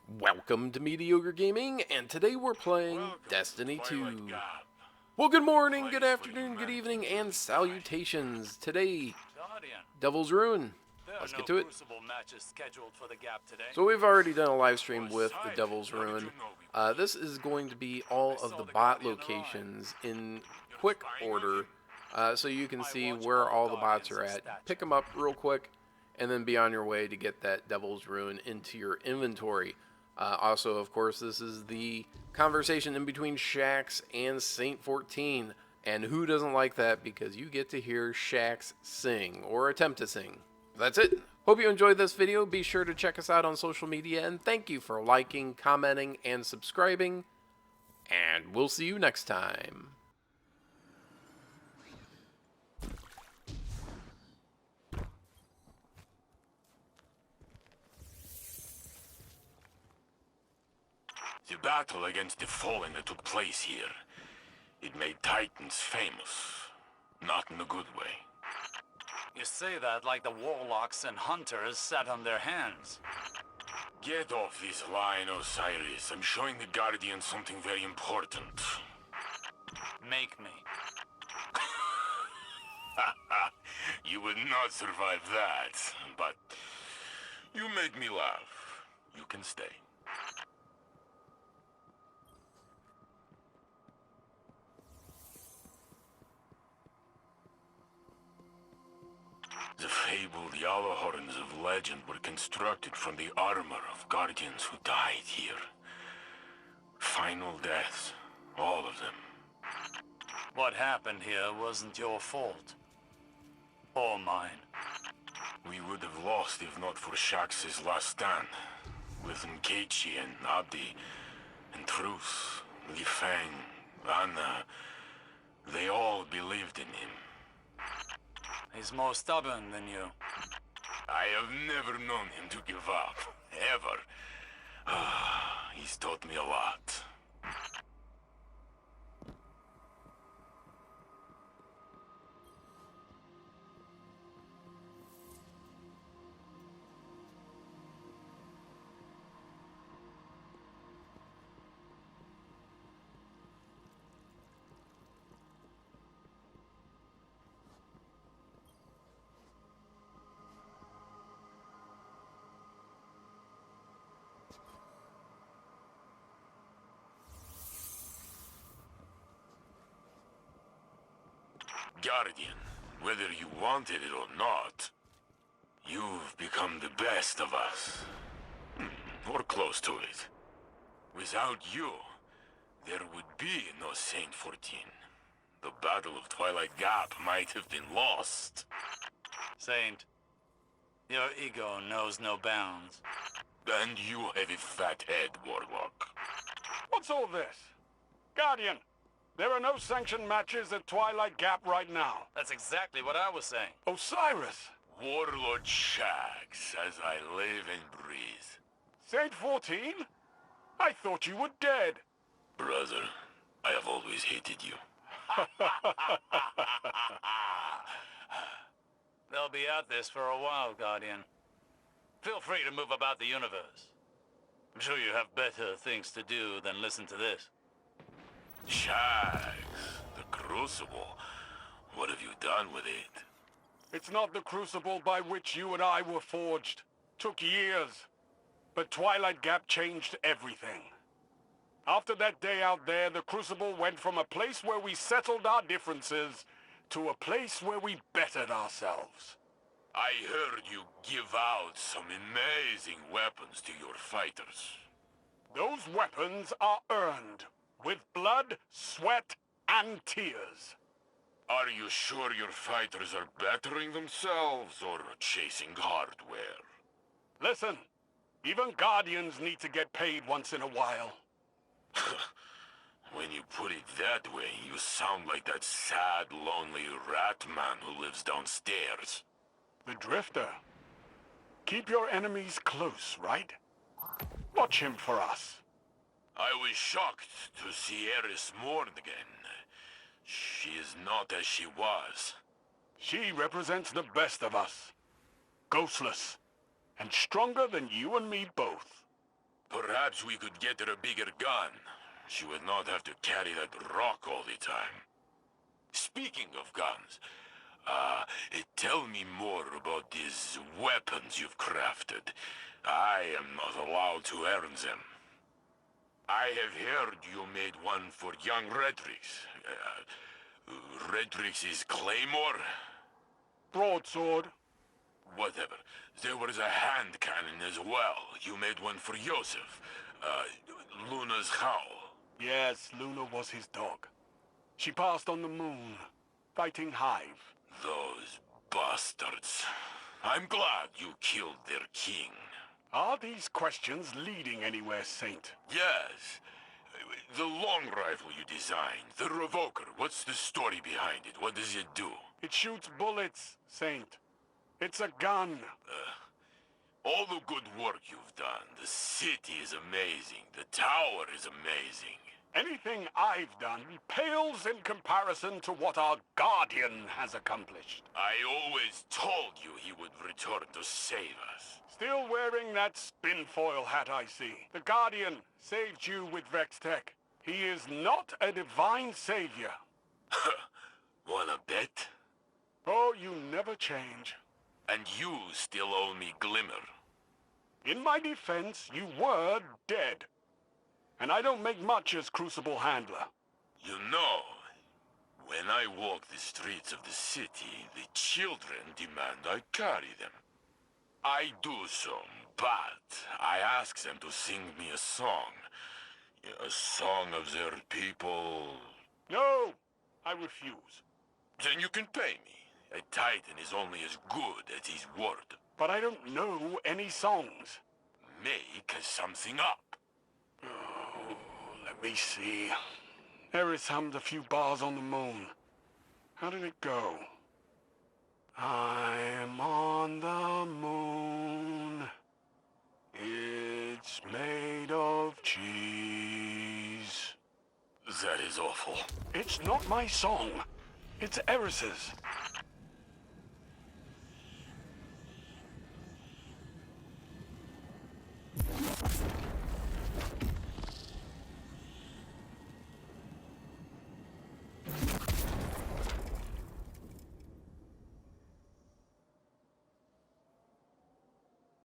Welcome to Mediocre Gaming, and today we're playing Welcome Destiny to 2. Twilight Gap. Well, good morning, good Place afternoon, where good humanity evening, and lives salutations. Today, Guardian, Devil's Ruin. there are Let's no get to it. crucible matches scheduled for the Gap today. So we've already done a live stream Oh, with the sight. Devil's How did Ruin. you know we This is going to be all I of saw the the bot Guardian locations in You're quick spying on order, him? so you can I see watch where all all the bots are Guardians of at. stature. Pick them up real quick, and then be on your way to get that Devil's Ruin into your inventory. Also, of course, this is the conversation in between Shax and Saint 14. And who doesn't like that? Because you get to hear Shax sing, or attempt to sing. That's it. Hope you enjoyed this video. Be sure to check us out on social media. And thank you for liking, commenting, and subscribing. And we'll see you next time. The battle against the Fallen that took place here, it made Titans famous. Not in a good way. You say that like the warlocks and hunters sat on their hands. Get off this line, Osiris. I'm showing the Guardians something very important. Make me. You would not survive that, but you made me laugh. You can stay. The fabled yellow horns of legend were constructed from the armor of guardians who died here. Final deaths, all of them. What happened here wasn't your fault. Or mine. We would have lost if not for Shax's last stand. With Nkechi and Abdi, and Truce, Li Fang, Anna, they all believed in him. He's more stubborn than you. I have never known him to give up, ever. He's taught me a lot. Guardian, whether you wanted it or not, you've become the best of us. Or close to it. Without you, there would be no Saint 14. The Battle of Twilight Gap might have been lost. Saint, your ego knows no bounds. And you have a fat head, Warlock. What's all this? Guardian, there are no sanctioned matches at Twilight Gap right now. That's exactly what I was saying. Osiris, Warlord Shax, as I live and breathe. Saint 14? I thought you were dead. Brother, I have always hated you. They'll be at this for a while, Guardian. Feel free to move about the universe. I'm sure you have better things to do than listen to this. Shax, the Crucible. What have you done with it? It's not the crucible by which you and I were forged. Took years. But Twilight Gap changed everything. After that day out there, the Crucible went from a place where we settled our differences to a place where we bettered ourselves. I heard you give out some amazing weapons to your fighters. Those weapons are earned with blood, sweat, and tears. Are you sure your fighters are bettering themselves or chasing hardware? Listen, even Guardians need to get paid once in a while. When you put it that way, you sound like that sad, lonely rat man who lives downstairs. The Drifter. Keep your enemies close, right? Watch him for us. I was shocked to see Eris mourn again. She is not as she was. She represents the best of us. Ghostless. And stronger than you and me both. Perhaps we could get her a bigger gun. She would not have to carry that rock all the time. Speaking of guns, tell me more about these weapons you've crafted. I am not allowed to earn them. I have heard you made one for young Redrix. Redrix's claymore? Broadsword. Whatever. There was a hand cannon as well. You made one for Yosef. Luna's howl. Yes, Luna was his dog. She passed on the moon, fighting Hive. Those bastards. I'm glad you killed their king. Are these questions leading anywhere, Saint? Yes. The long rifle you designed, the revoker, what's the story behind it? What does it do? It shoots bullets, Saint. It's a gun. All the good work you've done. The city is amazing. The tower is amazing. Anything I've done pales in comparison to what our Guardian has accomplished. I always told you he would return to save us. Still wearing that spinfoil hat, I see. The Guardian saved you with Vextech. He is not a divine savior. Wanna bet? Oh, you never change. And you still owe me Glimmer. In my defense, you were dead. And I don't make much as Crucible Handler. You know, when I walk the streets of the city, the children demand I carry them. I do so, but I ask them to sing me a song. A song of their people. No, I refuse. Then you can pay me. A Titan is only as good as his word. But I don't know any songs. Make something up. Oh, let me see. Eris hummed a few bars on the moon. How did it go? I'm on the moon. It's made of cheese. That is awful. It's not my song. It's Eris's.